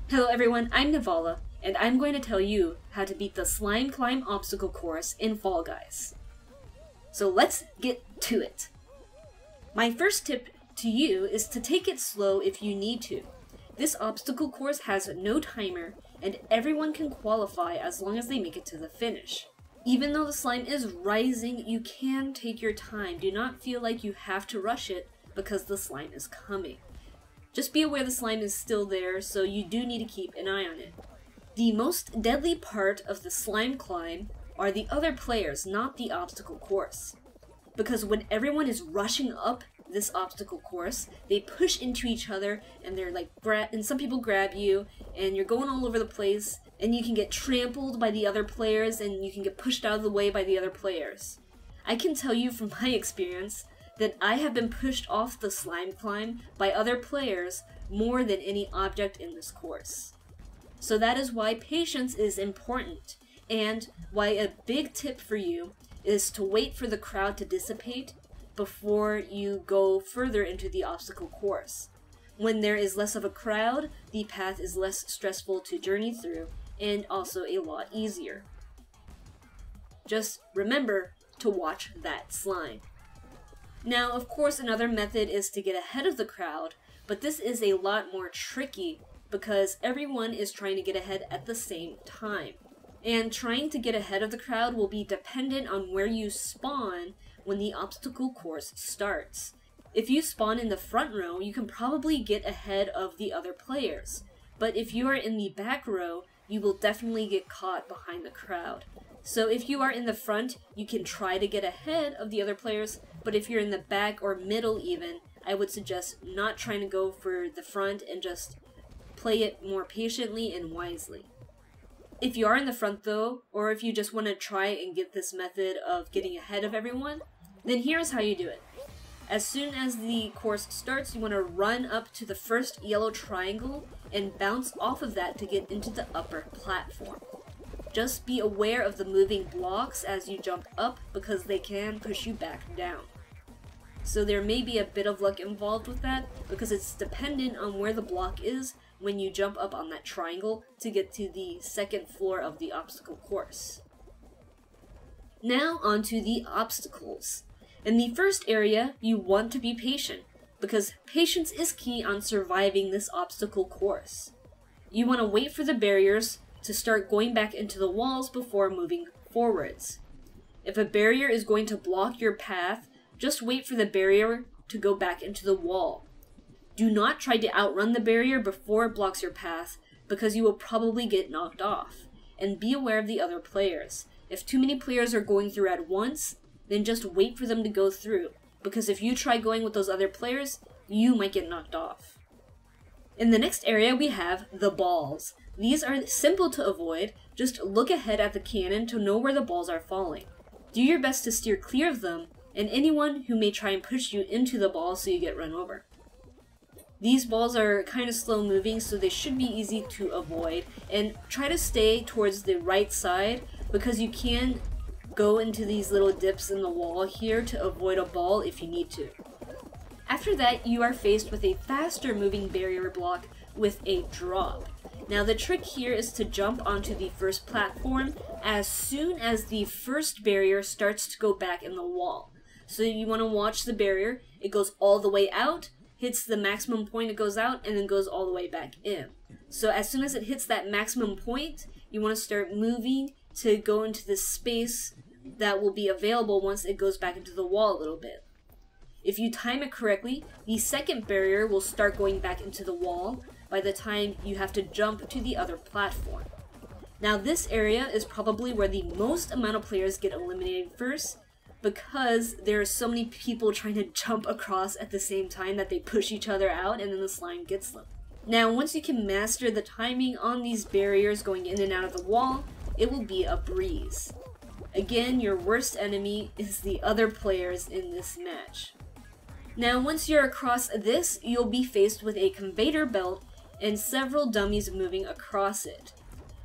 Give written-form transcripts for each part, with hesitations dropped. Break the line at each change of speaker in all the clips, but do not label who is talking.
Hello everyone, I'm Navala, and I'm going to tell you how to beat the Slime Climb obstacle course in Fall Guys. So let's get to it. My first tip to you is to take it slow if you need to. This obstacle course has no timer, and everyone can qualify as long as they make it to the finish. Even though the slime is rising, you can take your time. Do not feel like you have to rush it because the slime is coming. Just be aware the slime is still there, so you do need to keep an eye on it. The most deadly part of the slime climb are the other players, not the obstacle course. Because when everyone is rushing up this obstacle course, they push into each other, and they're like, and some people grab you, and you're going all over the place, and you can get trampled by the other players, and you can get pushed out of the way by the other players. I can tell you from my experience that I have been pushed off the slime climb by other players more than any object in this course. So that is why patience is important, and why a big tip for you is to wait for the crowd to dissipate before you go further into the obstacle course. When there is less of a crowd, the path is less stressful to journey through, and also a lot easier. Just remember to watch that slime. Now, of course, another method is to get ahead of the crowd, but this is a lot more tricky because everyone is trying to get ahead at the same time. And trying to get ahead of the crowd will be dependent on where you spawn when the obstacle course starts. If you spawn in the front row, you can probably get ahead of the other players. But if you are in the back row, you will definitely get caught behind the crowd. So if you are in the front, you can try to get ahead of the other players, but if you're in the back or middle even, I would suggest not trying to go for the front and just play it more patiently and wisely. If you are in the front though, or if you just want to try and get this method of getting ahead of everyone, then here's how you do it. As soon as the course starts, you want to run up to the first yellow triangle and bounce off of that to get into the upper platform. Just be aware of the moving blocks as you jump up because they can push you back down. So there may be a bit of luck involved with that because it's dependent on where the block is when you jump up on that triangle to get to the second floor of the obstacle course. Now onto the obstacles. In the first area, you want to be patient because patience is key on surviving this obstacle course. You want to wait for the barriers to start going back into the walls before moving forwards. If a barrier is going to block your path, just wait for the barrier to go back into the wall. Do not try to outrun the barrier before it blocks your path because you will probably get knocked off. And be aware of the other players. If too many players are going through at once, then just wait for them to go through, because if you try going with those other players, you might get knocked off. In the next area we have the balls. These are simple to avoid, just look ahead at the cannon to know where the balls are falling. Do your best to steer clear of them, and anyone who may try and push you into the ball so you get run over. These balls are kind of slow moving, so they should be easy to avoid, and try to stay towards the right side because you can go into these little dips in the wall here to avoid a ball if you need to. After that, you are faced with a faster moving barrier block with a drop. Now the trick here is to jump onto the first platform as soon as the first barrier starts to go back in the wall. So you want to watch the barrier, it goes all the way out, hits the maximum point it goes out, and then goes all the way back in. So as soon as it hits that maximum point, you want to start moving to go into this space that will be available once it goes back into the wall a little bit. If you time it correctly, the second barrier will start going back into the wall by the time you have to jump to the other platform. Now this area is probably where the most amount of players get eliminated first because there are so many people trying to jump across at the same time that they push each other out and then the slime gets them. Now once you can master the timing on these barriers going in and out of the wall, it will be a breeze. Again, your worst enemy is the other players in this match. Now once you're across this, you'll be faced with a conveyor belt and several dummies moving across it.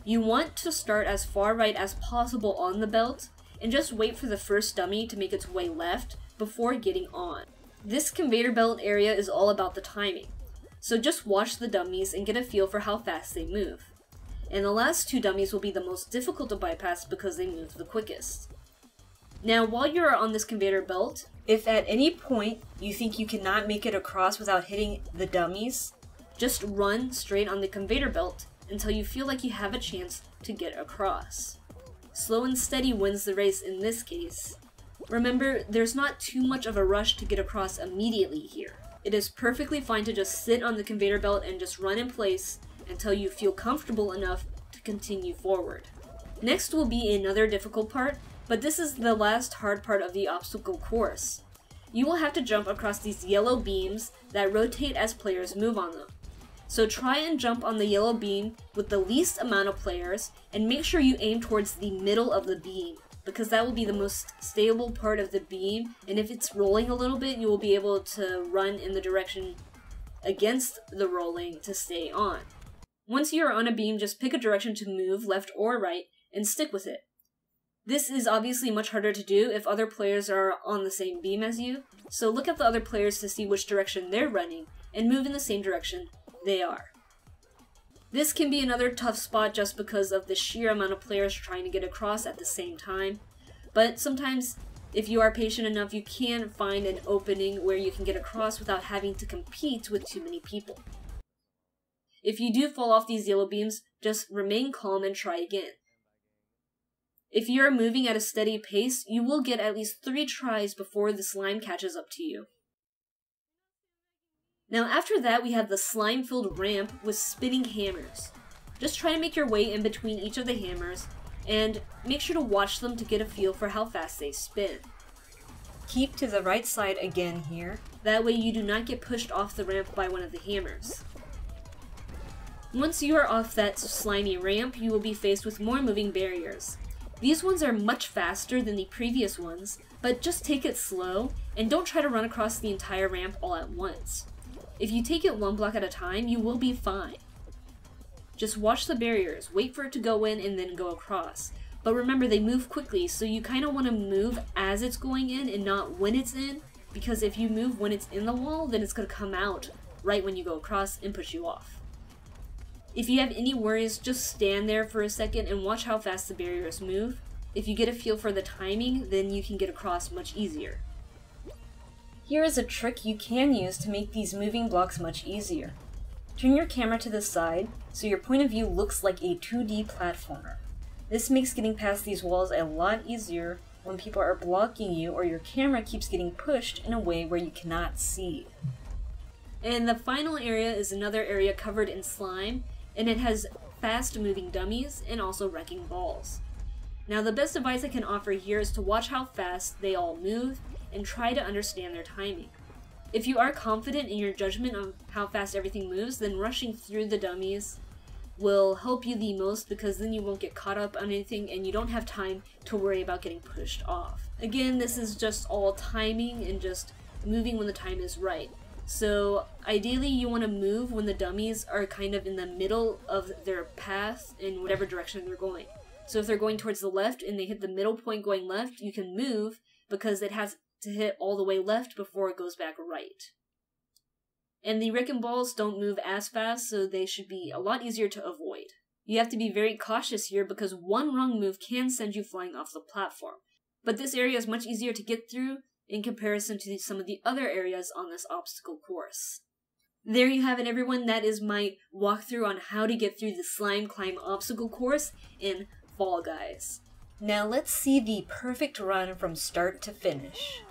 You want to start as far right as possible on the belt and just wait for the first dummy to make its way left before getting on. This conveyor belt area is all about the timing. so just watch the dummies and get a feel for how fast they move. And the last 2 dummies will be the most difficult to bypass because they move the quickest. Now, while you are on this conveyor belt, if at any point you think you cannot make it across without hitting the dummies, just run straight on the conveyor belt until you feel like you have a chance to get across. Slow and steady wins the race in this case. Remember, there's not too much of a rush to get across immediately here. It is perfectly fine to just sit on the conveyor belt and just run in place until you feel comfortable enough to continue forward. Next will be another difficult part, but this is the last hard part of the obstacle course. You will have to jump across these yellow beams that rotate as players move on them. So try and jump on the yellow beam with the least amount of players, and make sure you aim towards the middle of the beam, because that will be the most stable part of the beam, and if it's rolling a little bit, you will be able to run in the direction against the rolling to stay on. Once you are on a beam, just pick a direction to move, left or right, and stick with it. This is obviously much harder to do if other players are on the same beam as you, so look at the other players to see which direction they're running, and move in the same direction they are. This can be another tough spot just because of the sheer amount of players trying to get across at the same time, but sometimes if you are patient enough, you can find an opening where you can get across without having to compete with too many people. If you do fall off these yellow beams, just remain calm and try again. If you are moving at a steady pace, you will get at least 3 tries before the slime catches up to you. Now after that, we have the slime-filled ramp with spinning hammers. Just try to make your way in between each of the hammers, and make sure to watch them to get a feel for how fast they spin. Keep to the right side again here, that way you do not get pushed off the ramp by one of the hammers. Once you are off that slimy ramp, you will be faced with more moving barriers. These ones are much faster than the previous ones, but just take it slow, and don't try to run across the entire ramp all at once. If you take it one block at a time, you will be fine. Just watch the barriers, wait for it to go in, and then go across. But remember, they move quickly, so you kind of want to move as it's going in and not when it's in, because if you move when it's in the wall, then it's going to come out right when you go across and push you off. If you have any worries, just stand there for a second and watch how fast the barriers move. If you get a feel for the timing, then you can get across much easier. Here is a trick you can use to make these moving blocks much easier. Turn your camera to the side so your point of view looks like a 2D platformer. This makes getting past these walls a lot easier when people are blocking you or your camera keeps getting pushed in a way where you cannot see. And the final area is another area covered in slime, and it has fast-moving dummies and also wrecking balls. Now the best advice I can offer here is to watch how fast they all move and try to understand their timing. If you are confident in your judgment of how fast everything moves, then rushing through the dummies will help you the most, because then you won't get caught up on anything and you don't have time to worry about getting pushed off. Again, this is just all timing and just moving when the time is right. So ideally you want to move when the dummies are kind of in the middle of their path in whatever direction they're going. So if they're going towards the left and they hit the middle point going left, you can move because it has to hit all the way left before it goes back right. And the wrecking balls don't move as fast, so they should be a lot easier to avoid. You have to be very cautious here because one wrong move can send you flying off the platform. But this area is much easier to get through in comparison to some of the other areas on this obstacle course. There you have it, everyone. That is my walkthrough on how to get through the slime climb obstacle course in Fall Guys. Now let's see the perfect run from start to finish.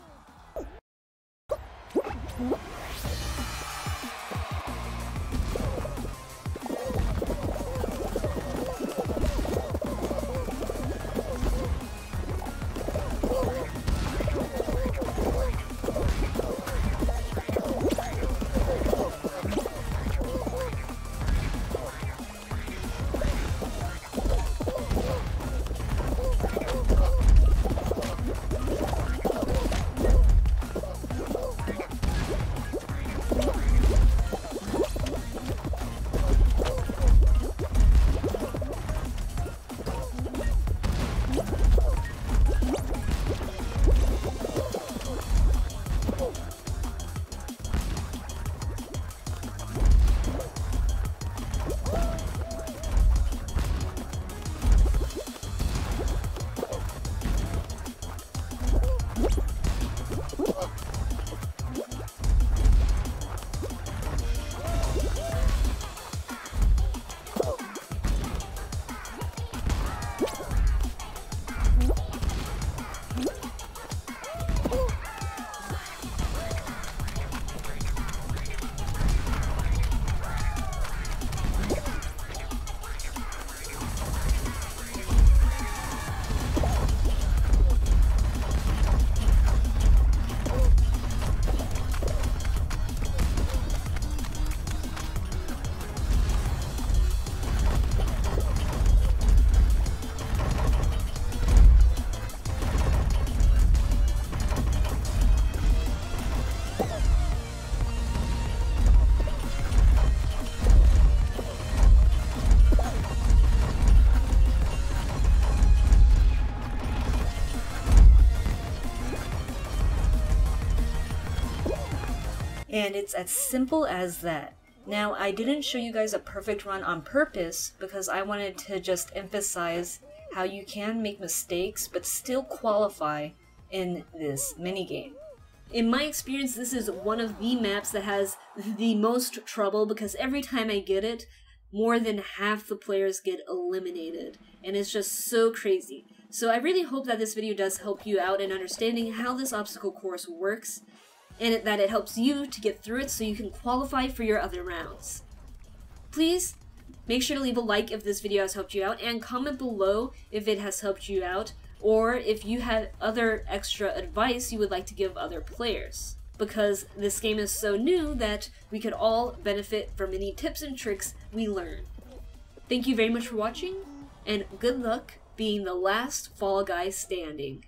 And it's as simple as that. Now, I didn't show you guys a perfect run on purpose because I wanted to just emphasize how you can make mistakes but still qualify in this minigame. In my experience, this is one of the maps that has the most trouble because every time I get it, more than half the players get eliminated, and it's just so crazy. So I really hope that this video does help you out in understanding how this obstacle course works, and that it helps you to get through it so you can qualify for your other rounds. Please make sure to leave a like if this video has helped you out, and comment below if it has helped you out, or if you had other extra advice you would like to give other players. Because this game is so new that we could all benefit from any tips and tricks we learn. Thank you very much for watching, and good luck being the last Fall Guy standing.